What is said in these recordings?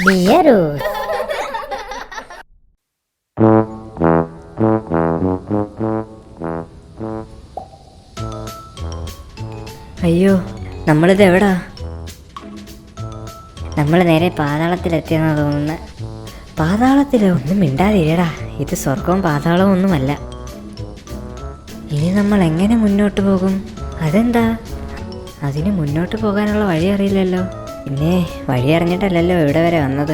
Bureau? അയ്യോ, നമ്മളിത് എവിടാ? നമ്മൾ നേരെ പാതാളത്തിലെത്തിയെന്നാ തോന്നുന്നത്. പാതാളത്തിലോ? ഒന്നും മിണ്ടാതിരടാ, ഇത് സ്വർഗവും പാതാളവും ഒന്നുമല്ല. ഇനി നമ്മൾ എങ്ങനെ മുന്നോട്ട് പോകും? അതെന്താ? അതിന് മുന്നോട്ട് പോകാനുള്ള വഴി അറിയില്ലല്ലോ. പിന്നെ വഴി അറിഞ്ഞിട്ടല്ലല്ലോ ഇവിടെ വരെ വന്നത്.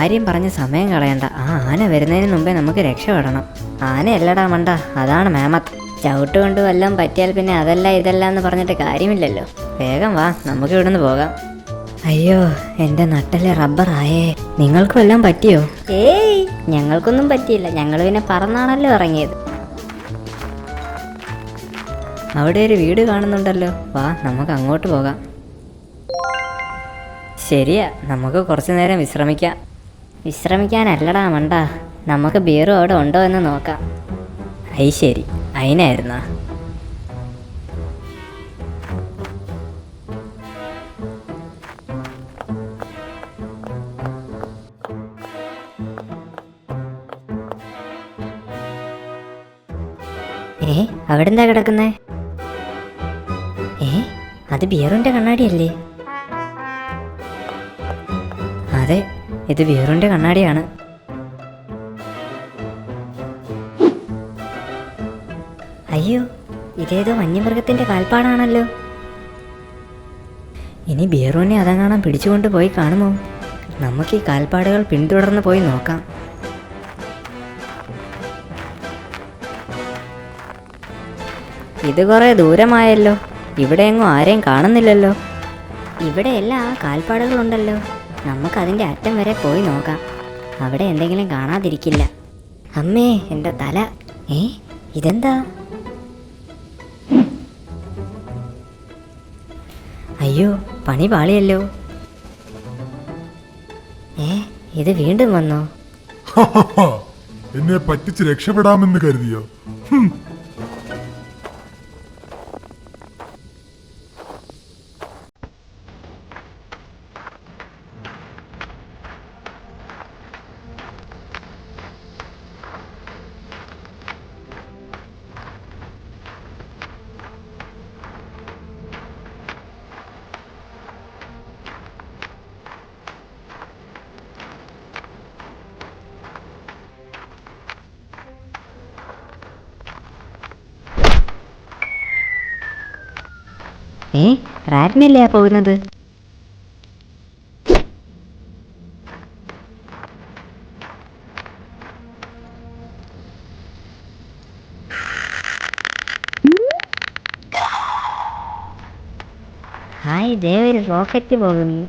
ആര്യം പറഞ്ഞ് സമയം കളയണ്ട. ആ ആന വരുന്നതിന് മുമ്പേ നമുക്ക് രക്ഷപ്പെടണം. ആനയല്ലടാ മണ്ട, അതാണ് മേമത്ത്. ചവിട്ട് കൊണ്ട് വല്ലതും പറ്റിയാൽ പിന്നെ അതല്ല ഇതല്ല എന്ന് പറഞ്ഞിട്ട് കാര്യമില്ലല്ലോ. വേഗം വാ, നമുക്ക് ഇവിടുന്ന് പോകാം. അയ്യോ, എൻ്റെ നട്ടല് റബ്ബറായേ. നിങ്ങൾക്ക് വല്ലതും പറ്റിയോ? ഏയ്, ഞങ്ങൾക്കൊന്നും പറ്റിയില്ല. ഞങ്ങൾ പിന്നെ പറന്നാണല്ലോ ഇറങ്ങിയത്. അവിടെ ഒരു വീട് കാണുന്നുണ്ടല്ലോ, വാ നമുക്ക് അങ്ങോട്ട് പോകാം. ശരിയാ, നമുക്ക് കുറച്ചു നേരം വിശ്രമിക്കാം. വിശ്രമിക്കാനല്ലടാ മണ്ട, നമുക്ക് ബീറും അവിടെ ഉണ്ടോ എന്ന് നോക്കാം. ഐ ശരി, അതിനായിരുന്നാ? അവിടെ എന്താ കിടക്കുന്നേ? അത് ബിയറിന്റെ കണ്ണാടിയല്ലേ? അതെ, ഇത് ബിയറിന്റെ കണ്ണാടിയാണ്. അയ്യോ, ഇതേതോ വന്യമൃഗത്തിന്റെ കാൽപ്പാടാണല്ലോ. ഇനി ബിയറോനെ അതങ്ങാണം പിടിച്ചുകൊണ്ട് പോയി കാണുമോ? നമുക്ക് ഈ കാൽപ്പാടുകൾ പിന്തുടർന്ന് പോയി നോക്കാം. ഇത് കുറെ ദൂരമായല്ലോ, ഇവിടെ എങ്ങും ആരെയും കാണുന്നില്ലല്ലോ. ഇവിടെയെല്ലാം ആ കാൽപ്പാടുകളുണ്ടല്ലോ. നമുക്ക് അതിൻ്റെ അറ്റം വരെ പോയി നോക്കാം. അവിടെ എന്തെങ്കിലും കാണാതിരിക്കില്ല. അമ്മേ, എൻ്റെ തല! ഇതെന്താ? അയ്യോ, പണി പാളിയല്ലോ. ഇത് വീണ്ടും വന്നോ? എന്നെ പറ്റിച്ച് രക്ഷപ്പെടാമെന്ന് കരുതിയോ? റാറ്റിനല്ലേ പോകുന്നത്? ഹായ്, ദേ ഒരു റോക്കറ്റ് പോകുന്നു.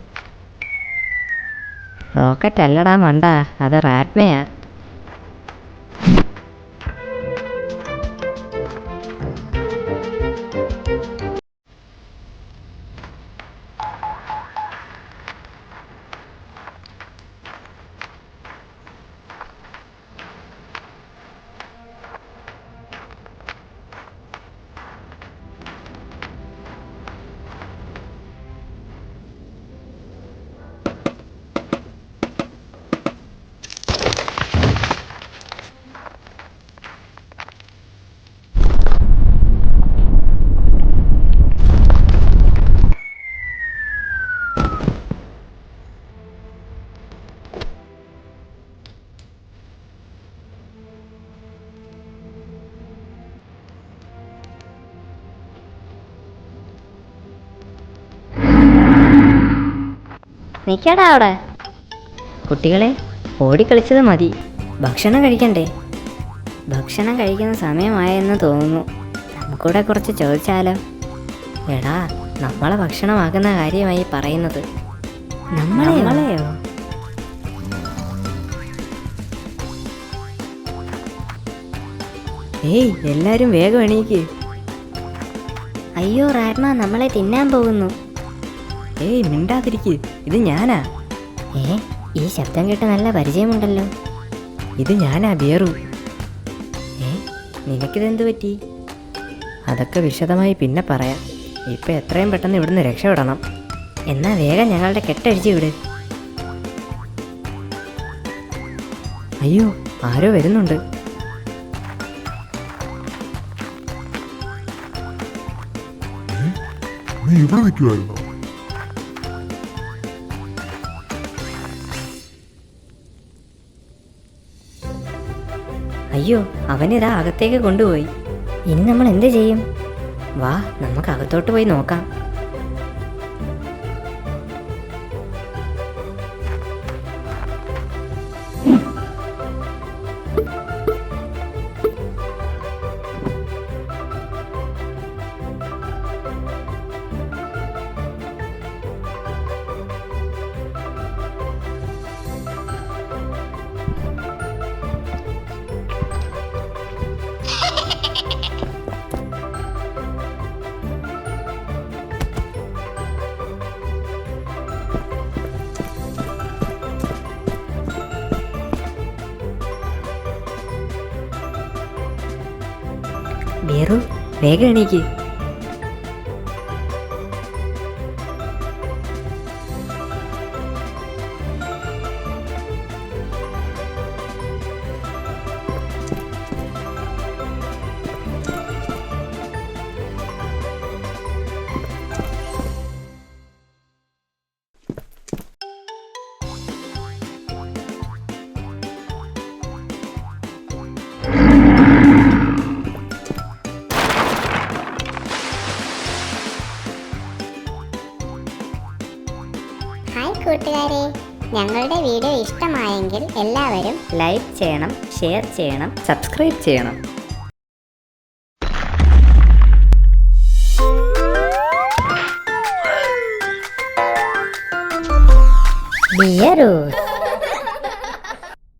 റോക്കറ്റ് അല്ലടാ മണ്ട, അത് റാറ്റ്നയാ. നിൽക്കടാ അവിടെ. കുട്ടികളെ, ഓടിക്കളിച്ചത് മതി, ഭക്ഷണം കഴിക്കണ്ടേ? ഭക്ഷണം കഴിക്കുന്ന സമയമായെന്ന് തോന്നുന്നു. നമുക്കൂടെ കുറച്ച് ചോദിച്ചാലോ? എടാ, നമ്മളെ ഭക്ഷണമാക്കുന്ന കാര്യമായി പറയുന്നത്. നമ്മളെയോ? എല്ലാരും വേഗം എണീക്ക്. അയ്യോ റാറ്റ്മ, നമ്മളെ തിന്നാൻ പോകുന്നു. മിണ്ടാതിരിക്ക്, ഇത് ഞാനാ. ഈ ശബ്ദം കേട്ട് നല്ല പരിചയമുണ്ടല്ലോ. ഇത് ഞാനാ, ബിയറു. നിനക്കിതെന്ത് പറ്റി? അതൊക്കെ വിശദമായി പിന്നെ പറയാം. ഇപ്പം എത്രയും പെട്ടെന്ന് ഇവിടുന്ന് രക്ഷപ്പെടണം. എന്നാ വേഗം ഞങ്ങളുടെ കെട്ടഴിച്ച് വിട്. അയ്യോ, ആരോ വരുന്നുണ്ട്. നീ ഇവിടെ നിൽക്കുമായിരുന്നോ? അയ്യോ, അവനിതാ അകത്തേക്ക് കൊണ്ടുപോയി. ഇനി നമ്മൾ എന്ത് ചെയ്യും? വാ, നമുക്ക് അകത്തോട്ട് പോയി നോക്കാം. ബീറു, വേഗം എണീക്ക്. ഹായ് കൂട്ടുകാരെ, ഞങ്ങളുടെ വീഡിയോ ഇഷ്ടമായെങ്കിൽ എല്ലാവരും ലൈക്ക് ചെയ്യണം, ഷെയർ ചെയ്യണം, സബ്സ്ക്രൈബ് ചെയ്യണം. ബിയറൂസ്.